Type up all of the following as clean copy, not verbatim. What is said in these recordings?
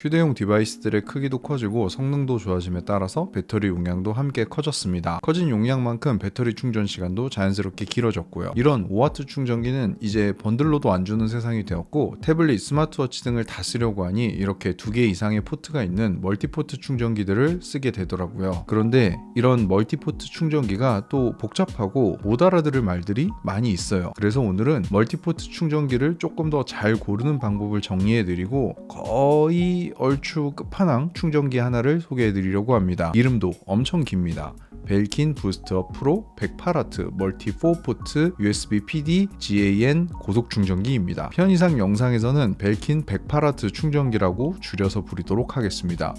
휴대용 디바이스들의 크기도 커지고 성능도 좋아짐에 따라서 배터리 용량도 함께 커졌습니다. 커진 용량만큼 배터리 충전 시간도 자연스럽게 길어졌고요. 이런 5W 충전기는 이제 번들로도 안 주는 세상이 되었고, 태블릿, 스마트워치 등을 다 쓰려고 하니 이렇게 2개 이상의 포트가 있는 멀티포트 충전기들을 쓰게 되더라고요. 그런데 이런 멀티포트 충전기가 또 복잡하고 못 알아들을 말들이 많이 있어요. 그래서 오늘은 멀티포트 충전기를 조금 더 잘 고르는 방법을 정리해드리고, 거의 얼추 끝판왕 충전기 하나를 소개해드리려고 합니다. 이름도 엄청 깁니다. 벨킨 부스트업 프로 108W 멀티 4포트 USB PD GAN 고속 충전기입니다. 편의상 영상에서는 벨킨 108W 충전기라고 줄여서 부르도록 하겠습니다.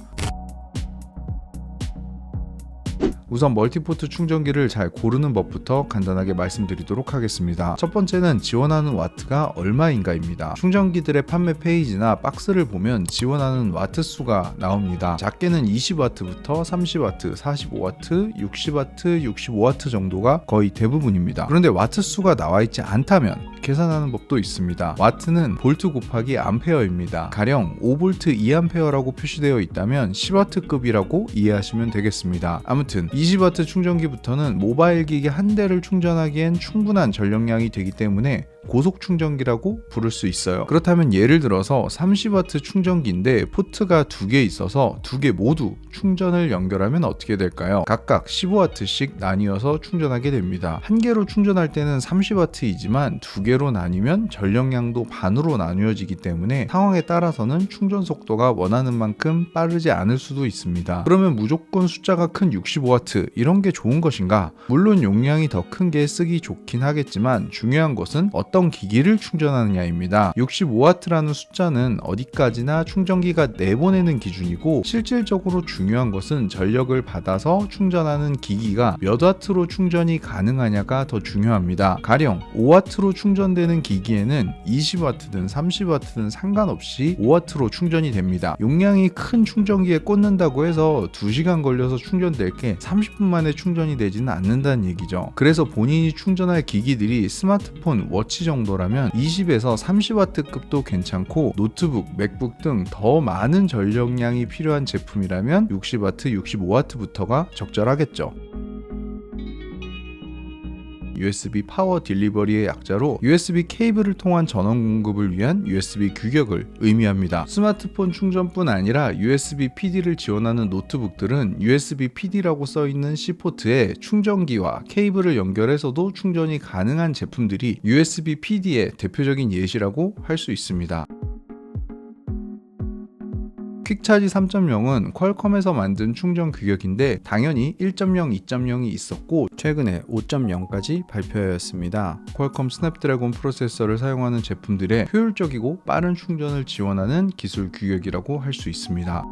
우선 멀티포트 충전기를 잘 고르는 법부터 간단하게 말씀드리도록 하겠습니다. 첫 번째는 지원하는 와트가 얼마인가입니다. 충전기들의 판매 페이지나 박스를 보면 지원하는 와트 수가 나옵니다. 작게는 20W부터 30W, 45W, 60W, 65W 정도가 거의 대부분입니다. 그런데 와트 수가 나와 있지 않다면 계산하는 법도 있습니다. 와트는 볼트 곱하기 암페어입니다. 가령 5V 2A라고 표시되어 있다면 10W급이라고 이해하시면 되겠습니다. 아무튼 20W 충전기부터는 모바일 기기 한 대를 충전하기엔 충분한 전력량이 되기 때문에 고속 충전기라고 부를 수 있어요. 그렇다면 예를 들어서 30W 충전기인데 포트가 2개 있어서 2개 모두 충전을 연결하면 어떻게 될까요? 각각 15W씩 나뉘어서 충전하게 됩니다. 한 개로 충전할 때는 30W이지만 2개로 나뉘면 전력량도 반으로 나뉘어지기 때문에 상황에 따라서는 충전 속도가 원하는 만큼 빠르지 않을 수도 있습니다. 그러면 무조건 숫자가 큰 65W 이런 게 좋은 것인가? 물론 용량이 더 큰 게 쓰기 좋긴 하겠지만 중요한 것은 어떤 기기를 충전하느냐입니다. 65W라는 숫자는 어디까지나 충전기가 내보내는 기준이고, 실질적으로 중요한 것은 전력을 받아서 충전하는 기기가 몇 와트로 충전이 가능하냐가 더 중요합니다. 가령 5W로 충전되는 기기에는 20W든 30W든 상관없이 5W로 충전이 됩니다. 용량이 큰 충전기에 꽂는다고 해서 2시간 걸려서 충전될 게 30분 만에 충전이 되지는 않는다는 얘기죠. 그래서 본인이 충전할 기기들이 스마트폰, 워치 정도라면 20에서 30W급도 괜찮고, 노트북, 맥북 등 더 많은 전력량이 필요한 제품이라면 60W, 65W부터가 적절하겠죠. USB 파워 딜리버리의 약자로 USB 케이블을 통한 전원 공급을 위한 USB 규격을 의미합니다. 스마트폰 충전뿐 아니라 USB PD를 지원하는 노트북들은 USB PD라고 써있는 C포트에 충전기와 케이블을 연결해서도 충전이 가능한 제품들이 USB PD의 대표적인 예시라고 할 수 있습니다. 퀵차지 3.0은 퀄컴에서 만든 충전 규격인데 당연히 1.0, 2.0이 있었고 최근에 5.0까지 발표하였습니다. 퀄컴 스냅드래곤 프로세서를 사용하는 제품들의 효율적이고 빠른 충전을 지원하는 기술 규격이라고 할 수 있습니다.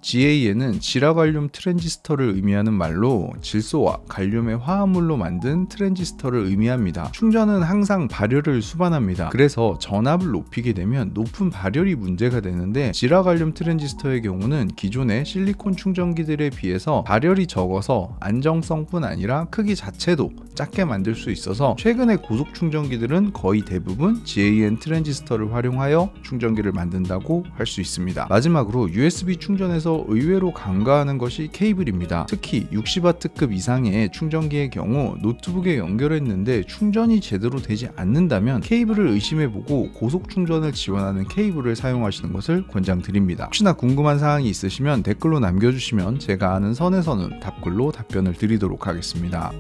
GAN은 질화갈륨 트랜지스터를 의미하는 말로 질소와 갈륨의 화합물로 만든 트랜지스터를 의미합니다. 충전은 항상 발열을 수반합니다. 그래서 전압을 높이게 되면 높은 발열이 문제가 되는데, 질화갈륨 트랜지스터의 경우는 기존의 실리콘 충전기들에 비해서 발열이 적어서 안정성뿐 아니라 크기 자체도 작게 만들 수 있어서 최근의 고속 충전기들은 거의 대부분 GAN 트랜지스터를 활용하여 충전기를 만든다고 할 수 있습니다. 마지막으로 USB 충전에서 의외로 간과하는 것이 케이블입니다. 특히 60W급 이상의 충전기의 경우 노트북에 연결했는데 충전이 제대로 되지 않는다면 케이블을 의심해보고 고속 충전을 지원하는 케이블을 사용하시는 것을 권장드립니다. 혹시나 궁금한 사항이 있으시면 댓글로 남겨주시면 제가 아는 선에서는 답글로 답변을 드리도록 하겠습니다.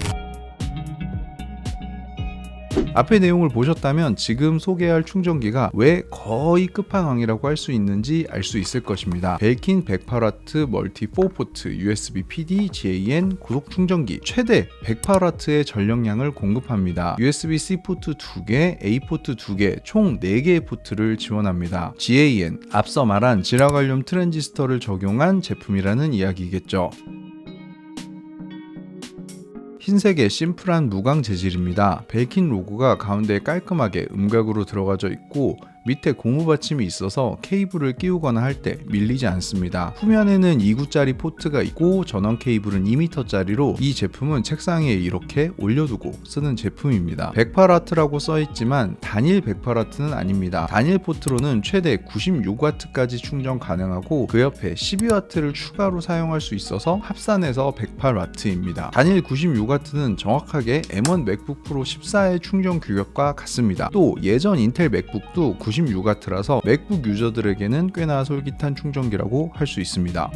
앞의 내용을 보셨다면 지금 소개할 충전기가 왜 거의 끝판왕이라고 할 수 있는지 알 수 있을 것입니다. 벨킨 108W 멀티 4포트 USB PD GAN 고속 충전기, 최대 108W의 전력량을 공급합니다. USB-C 포트 2개, A 포트 2개, 총 4개의 포트를 지원합니다. GAN, 앞서 말한 질화갈륨 트랜지스터를 적용한 제품이라는 이야기겠죠. 흰색의 심플한 무광 재질입니다. 벨킨 로고가 가운데 깔끔하게 음각으로 들어가져 있고 밑에 고무 받침이 있어서 케이블을 끼우거나 할 때 밀리지 않습니다. 후면에는 2구짜리 포트가 있고 전원 케이블은 2m짜리로 이 제품은 책상 위에 이렇게 올려두고 쓰는 제품입니다. 108W라고 써있지만 단일 108W는 아닙니다. 단일 포트로는 최대 96W까지 충전 가능하고 그 옆에 12W를 추가로 사용할 수 있어서 합산해서 108W입니다. 단일 96W는 정확하게 M1 맥북 프로 14의 충전 규격과 같습니다. 또 예전 인텔 맥북도 96W라서 맥북 유저들에게는 꽤나 솔깃한 충전기라고 할 수 있습니다.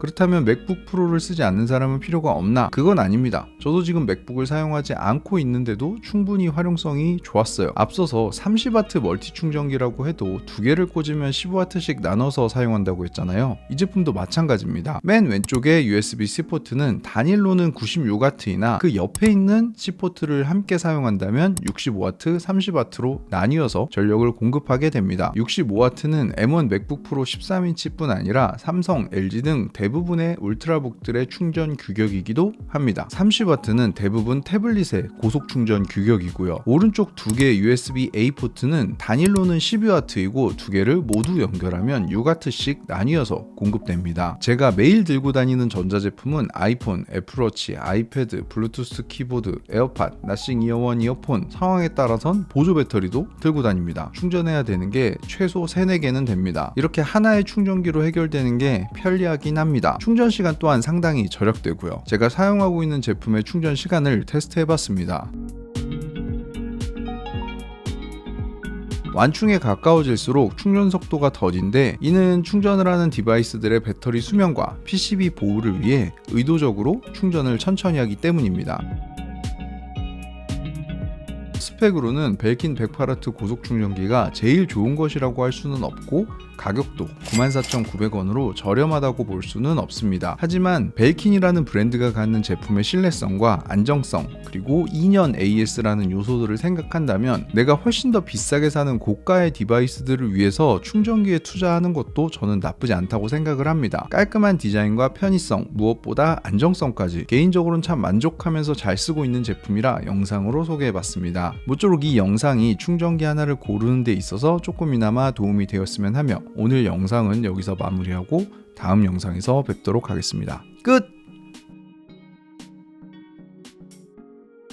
그렇다면 맥북 프로를 쓰지 않는 사람은 필요가 없나? 그건 아닙니다. 저도 지금 맥북을 사용하지 않고 있는데도 충분히 활용성이 좋았어요. 앞서서 30W 멀티 충전기라고 해도 두 개를 꽂으면 15W씩 나눠서 사용한다고 했잖아요. 이 제품도 마찬가지입니다. 맨 왼쪽에 USB-C 포트는 단일로는 96W이나 그 옆에 있는 C 포트를 함께 사용한다면 65W, 30W로 나뉘어서 전력을 공급하게 됩니다. 65W는 M1 맥북 프로 13인치뿐 아니라 삼성, LG 등 대부분의 울트라북들의 충전 규격이기도 합니다. 30W는 대부분 태블릿의 고속 충전 규격이고요. 오른쪽 두 개의 USB-A 포트는 단일로는 12W이고 두 개를 모두 연결하면 6W씩 나뉘어서 공급됩니다. 제가 매일 들고 다니는 전자제품은 아이폰, 애플워치, 아이패드, 블루투스 키보드, 에어팟, 나싱 이어원, 이어폰 상황에 따라선 보조 배터리도 들고 다닙니다. 충전해야 되는 게 최소 3-4개는 됩니다. 이렇게 하나의 충전기로 해결되는 게 편리하긴 합니다. 충전 시간 또한 상당히 절약되고요. 제가 사용하고 있는 제품의 충전 시간을 테스트해봤습니다. 완충에 가까워질수록 충전 속도가 더딘데 이는 충전을 하는 디바이스들의 배터리 수명과 PCB 보호를 위해 의도적으로 충전을 천천히 하기 때문입니다. 스펙으로는 벨킨 108W 고속 충전기가 제일 좋은 것이라고 할 수는 없고 가격도 94,900원으로 저렴하다고 볼 수는 없습니다. 하지만 벨킨이라는 브랜드가 갖는 제품의 신뢰성과 안정성 그리고 2년 AS라는 요소들을 생각한다면 내가 훨씬 더 비싸게 사는 고가의 디바이스들을 위해서 충전기에 투자하는 것도 저는 나쁘지 않다고 생각을 합니다. 깔끔한 디자인과 편의성, 무엇보다 안정성까지 개인적으로는 참 만족하면서 잘 쓰고 있는 제품이라 영상으로 소개해봤습니다. 모쪼록 이 영상이 충전기 하나를 고르는 데 있어서 조금이나마 도움이 되었으면 하며 오늘 영상은 여기서 마무리하고 다음 영상에서 뵙도록 하겠습니다. 끝!